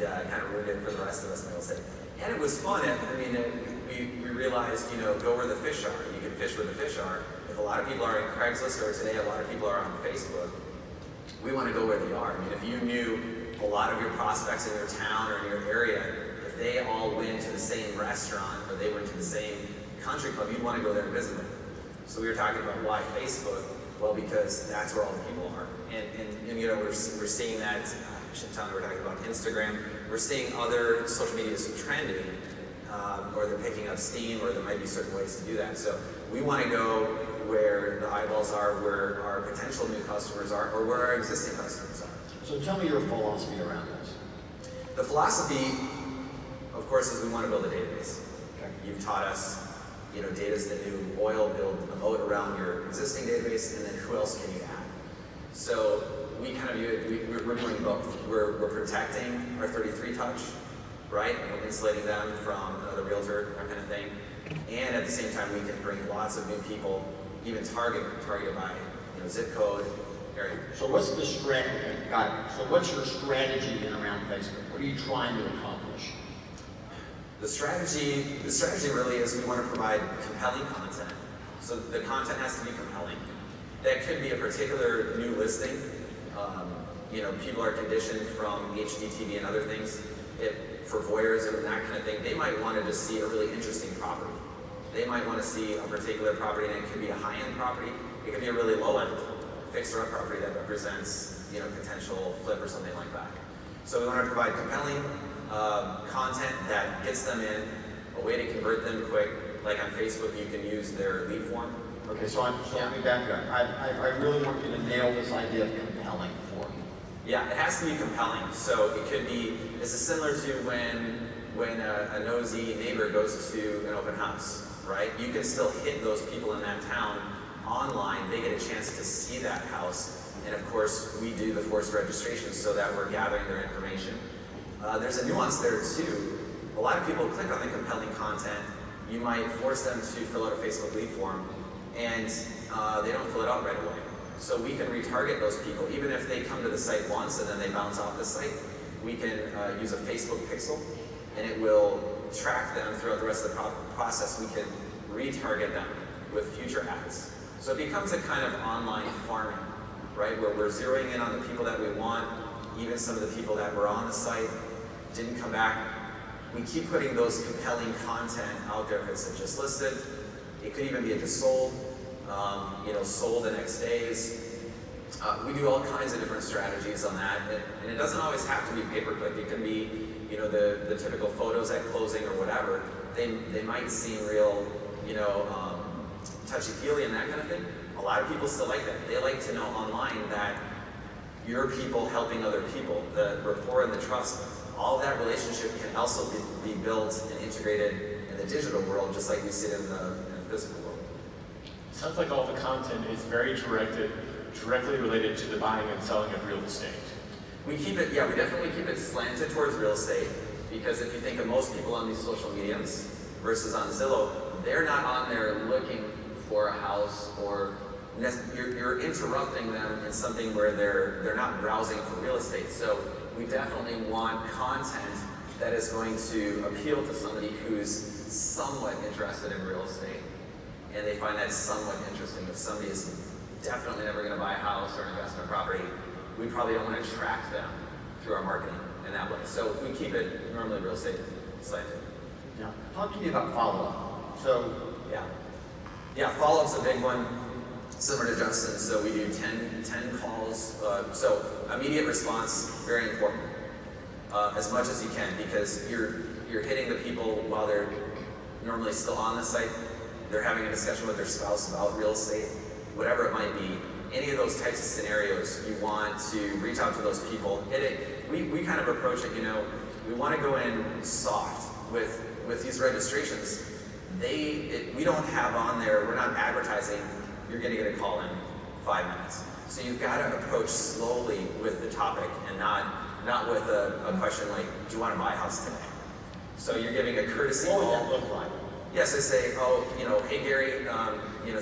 kind of ruined it for the rest of us in real estate. And it was fun. I mean, we realized, go where the fish are. You can fish where the fish are. If a lot of people are in Craigslist, or today a lot of people are on Facebook, we want to go where they are. I mean, if you knew a lot of your prospects in your town or in your area, if they all went to the same restaurant or they went to the same country club, you'd want to go there and visit them. So we were talking about why Facebook. Well, because that's where all the people are. And we're seeing that, we're talking about Instagram. We're seeing other social medias trending, or they're picking up steam, or there might be certain ways to do that. So we want to go where the eyeballs are, where our potential new customers are, or where our existing customers are. So tell me your philosophy around this. The philosophy, of course, is we want to build a database. Okay. You've taught us, data is the new oil, build a moat around your existing database, and then who else can you add? So we kind of view it, we're doing both. We're protecting our 33 touch, right? And we're insulating them from another realtor, that kind of thing. And at the same time, we can bring lots of new people, even targeted by zip code, area. So what's the strategy? Got it. So what's your strategy in around Facebook? What are you trying to accomplish? The strategy really is we want to provide compelling content. So the content has to be compelling. That could be a particular new listing. People are conditioned from HGTV and other things for voyeurism and that kind of thing. They might want to just see a really interesting property. They might want to see a particular property, and it could be a high-end property. It could be a really low-end fixer-up property that represents potential flip or something like that. So we want to provide compelling content that gets them in, a way to convert them quick. Like on Facebook, you can use their lead form. Okay, so let me back up. I really want you to nail this idea of compelling for me. Yeah, it has to be compelling. So it could be, this is similar to when a nosy neighbor goes to an open house, right? You can still hit those people in that town online. They get a chance to see that house. And of course, we do the forced registration so that we're gathering their information. There's a nuance there too. A lot of people click on the compelling content. You might force them to fill out a Facebook lead form, and they don't fill it out right away. So we can retarget those people, even if they come to the site once and then they bounce off the site. We can use a Facebook pixel, and it will track them throughout the rest of the process. We can retarget them with future ads. So it becomes a kind of online farming, right? Where we're zeroing in on the people that we want, even some of the people that were on the site didn't come back. We keep putting those compelling content out there. If it's a just listed, it could even be a just sold, sold the next days. We do all kinds of different strategies on that, and it doesn't always have to be pay-per-click. It can be, the typical photos at closing or whatever. They might seem real, touchy-feely and that kind of thing. A lot of people still like that. They like to know online that your people helping other people, the rapport and the trust. All of that relationship can also be built and integrated in the digital world, just like we see it in the physical world. Sounds like all the content is very directly related to the buying and selling of real estate. We definitely keep it slanted towards real estate, because if you think of most people on these social mediums versus on Zillow, they're not on there looking for a house, or you're interrupting them in something where they're not browsing for real estate. So we definitely want content that is going to appeal to somebody who's somewhat interested in real estate, and they find that somewhat interesting. If somebody is definitely never going to buy a house or investment property, we probably don't want to track them through our marketing in that way. So we keep it normally real estate slanted. Yeah. Talk to me about follow-up. So yeah, follow-up's a big one. Similar to Justin, so we do 10 calls. So immediate response, very important, as much as you can, because you're hitting the people while they're normally still on the site. They're having a discussion with their spouse about real estate, whatever it might be. Any of those types of scenarios, you want to reach out to those people. We kind of approach it, we want to go in soft with these registrations. We don't have on there, we're not advertising, you're going to get a call in 5 minutes. So you've got to approach slowly with the topic, and not with a question like, do you want to buy a house today? So you're giving a courtesy call. What would that look like? Yes, I say, hey Gary,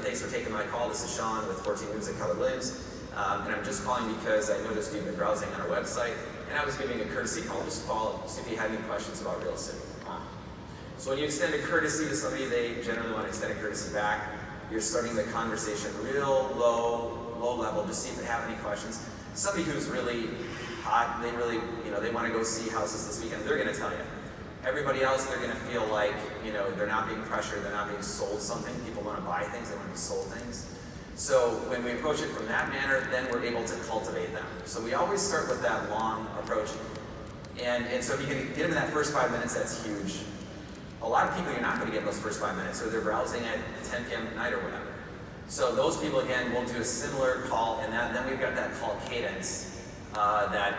thanks for taking my call. This is Sean with 14 Moves at Keller Williams. And I'm just calling because I noticed you've been browsing on our website, and I was giving a courtesy call, just follow, see if you had any questions about real estate. So when you extend a courtesy to somebody, they generally want to extend a courtesy back. You're starting the conversation real low level, just see if they have any questions. Somebody who's really hot, they really, they want to go see houses this weekend, they're going to tell you. Everybody else, they're going to feel like, they're not being pressured, they're not being sold something. People want to buy things, they want to be sold things. So when we approach it from that manner, then we're able to cultivate them. So we always start with that long approach. And so if you can get them in that first 5 minutes, that's huge. A lot of people, you're not going to get those first 5 minutes, so they're browsing at 10 p.m. at night or whatever. So those people, again, will do a similar call, and then we've got that call cadence that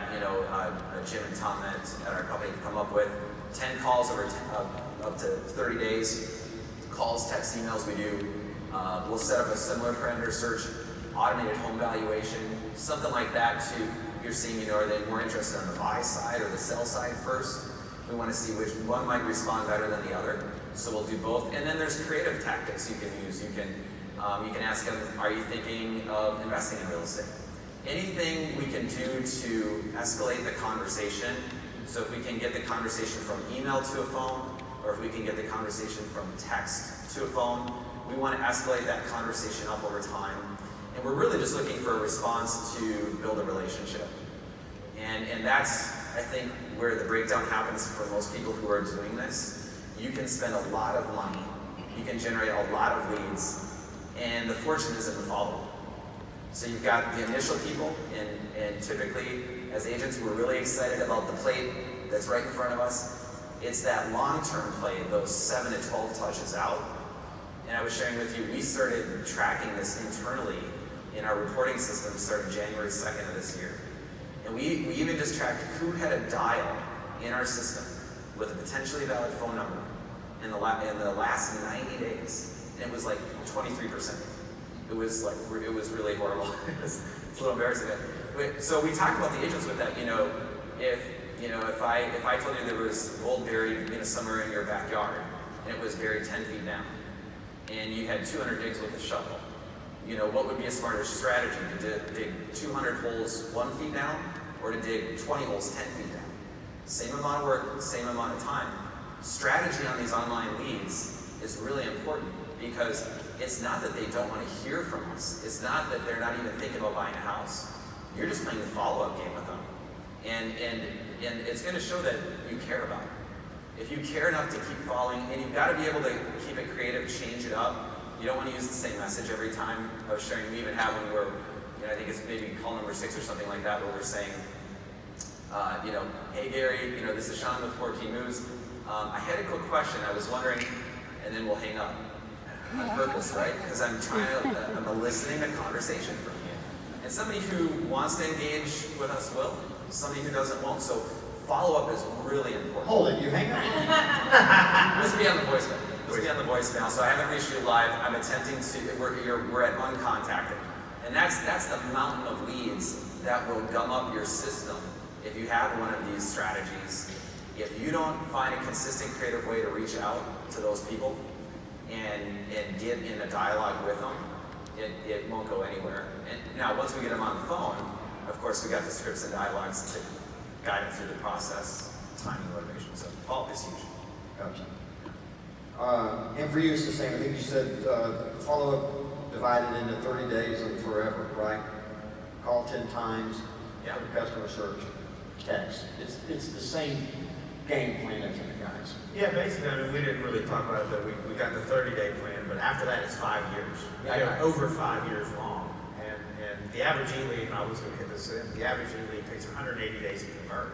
Jim and Tom at our company come up with. 10 calls over up to 30 days. Calls, text, emails we do. We'll set up a similar parameter search, automated home valuation, something like that to, you're seeing, are they more interested on the buy side or the sell side first? We want to see which one might respond better than the other. So we'll do both. And then there's creative tactics you can use. You can ask them, are you thinking of investing in real estate? Anything we can do to escalate the conversation. So if we can get the conversation from email to a phone, or if we can get the conversation from text to a phone, we want to escalate that conversation up over time. And we're really just looking for a response to build a relationship. And that's, I think, where the breakdown happens for most people who are doing this. You can spend a lot of money, you can generate a lot of leads, and the fortune is in the follow-up. So you've got the initial people, and typically, as agents, we're really excited about the plate that's right in front of us. It's that long-term play, those 7 to 12 touches out. And I was sharing with you, we started tracking this internally in our reporting system starting January 2nd of this year. And we even just tracked who had a dial in our system with a potentially valid phone number in the last 90 days. And it was like 23%. It was really horrible. It's a little embarrassing. So we talked about the agents with that. If I told you there was gold buried somewhere in your backyard, and it was buried 10 feet down, and you had 200 digs with a shovel, what would be a smarter strategy? To dig 200 holes 1 feet down, or to dig 20 holes 10 feet down? Same amount of work, same amount of time. Strategy on these online leads is really important, because it's not that they don't want to hear from us. It's not that they're not even thinking about buying a house. You're just playing the follow-up game with them. And it's going to show that you care about it. If you care enough to keep following, and you've got to be able to keep it creative, change it up. You don't want to use the same message every time. I was sharing, we even have one where, I think it's maybe call number 6 or something like that, where we're saying, hey Gary, this is Sean with 14 Moves. I had a quick question. I was wondering, and then we'll hang up on purpose, right? Because I'm eliciting a conversation from you. And somebody who wants to engage with us will. Somebody who doesn't won't. So follow-up is really important. Hold it, you hang up. This will be on the voicemail. This will be on the voicemail. So I haven't reached you live. I'm attempting to, we're at uncontacted. And that's the mountain of leads that will gum up your system if you have one of these strategies. If you don't find a consistent, creative way to reach out to those people and get in a dialogue with them, it won't go anywhere. And now, once we get them on the phone, of course, we got the scripts and dialogues to guide them through the process, timing, motivation. So follow-up is huge. Gotcha. And for you, it's the same. I think you said follow-up divided into 30 days and forever, right? Call 10 times, Yeah. customer search, text. It's the same game plan as the guys. Yeah, basically, we didn't really talk about it, but we got the 30-day plan, but after that, it's 5 years. Yeah. Over 5 years long. And the average e-lead, and I was going to hit this in, the average e-lead takes 180 days to convert.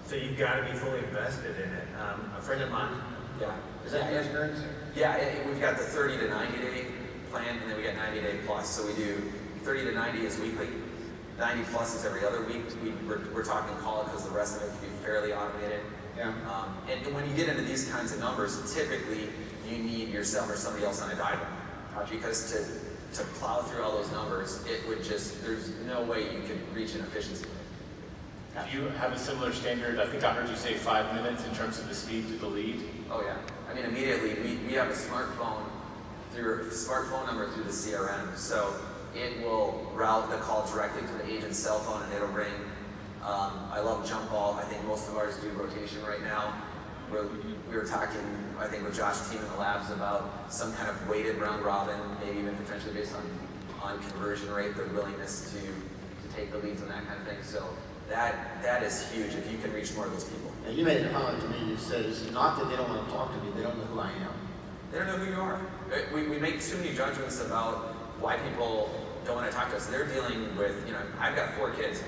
So you've got to be fully invested in it. A friend of mine, Yeah. Is that your experience? Yeah, we've got the 30 to 90 day plan, and then we got 90 day plus. So we do 30 to 90 is weekly. 90 plus is every other week. We're talking call it because the rest of it can be fairly automated. Yeah. And when you get into these kinds of numbers, typically you need yourself or somebody else on a dive, because to plow through all those numbers, it would just, there's no way you could reach an efficiency. Do you have a similar standard? I think I heard you say 5 minutes in terms of the speed to the lead. Oh yeah. I mean, immediately we have a smartphone number through the CRM, so it will route the call directly to the agent's cell phone, and it'll ring. I love jump ball. I think most of ours do rotation right now. We were talking, I think, with Josh's team in the labs about some kind of weighted round robin, maybe even potentially based on conversion rate, their willingness to take the leads and that kind of thing. So that is huge if you can reach more of those people. Now, you made a comment to me that says, not that they don't want to talk to me, they don't know who I am. They don't know who you are. We make too many judgments about why people don't want to talk to us. They're dealing with, I've got 4 kids.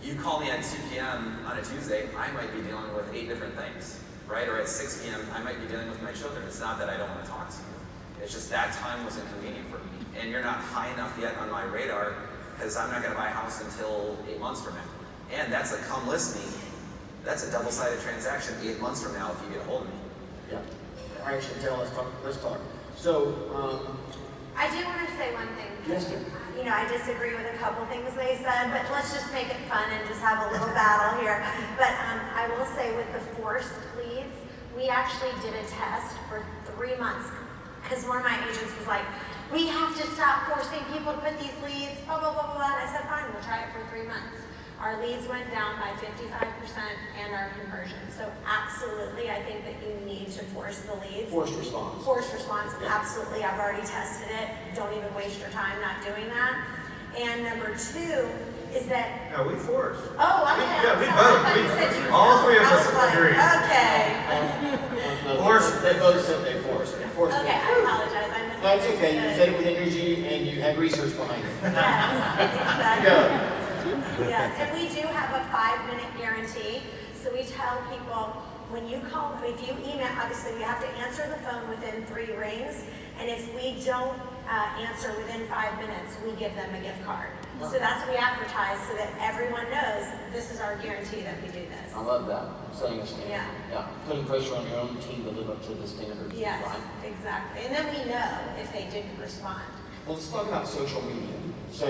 You call me at 2 p.m. on a Tuesday, I might be dealing with 8 different things, right? Or at 6 p.m., I might be dealing with my children. It's not that I don't want to talk to you. It's just that time was inconvenient for me. And you're not high enough yet on my radar because I'm not going to buy a house until 8 months from now. And that's a come list me. That's a double-sided transaction 8 months from now if you get a hold of me. Yeah. All right, Chantel, let's talk. So, I do want to say one thing. Yes, sir. I disagree with a couple things they said, but let's just make it fun and just have a little battle here. But I will say with the forced leads, we actually did a test for 3 months because one of my agents was like, we have to stop forcing people to put these leads, blah, blah, blah, blah. And I said, fine, we'll try it for 3 months. Our leads went down by 55% and our conversion. So absolutely, I think that you need to force the leads. Forced response. Forced response, absolutely. I've already tested it. Don't even waste your time not doing that. And number 2 is that... No, we force. Oh, okay. Yeah, we I'm both. sorry. I thought you said you All don't. 3 of I us was like, agree. Okay. Forced. They both said they forced. Forced. Okay, I apologize. I misunderstood. That's okay. You said it with energy and you had research behind it. Yes, exactly. Go. Yes, and we do have a 5-minute guarantee. So we tell people, when you call, if you email, obviously we have to answer the phone within 3 rings. And if we don't answer within 5 minutes, we give them a gift card. So that's what we advertise so that everyone knows this is our guarantee that we do this. I love that. Setting a standard. Yeah. Putting pressure on your own team to live up to the standard. Yes, Right? exactly. And then we know if they didn't respond. Well, let's talk about social media.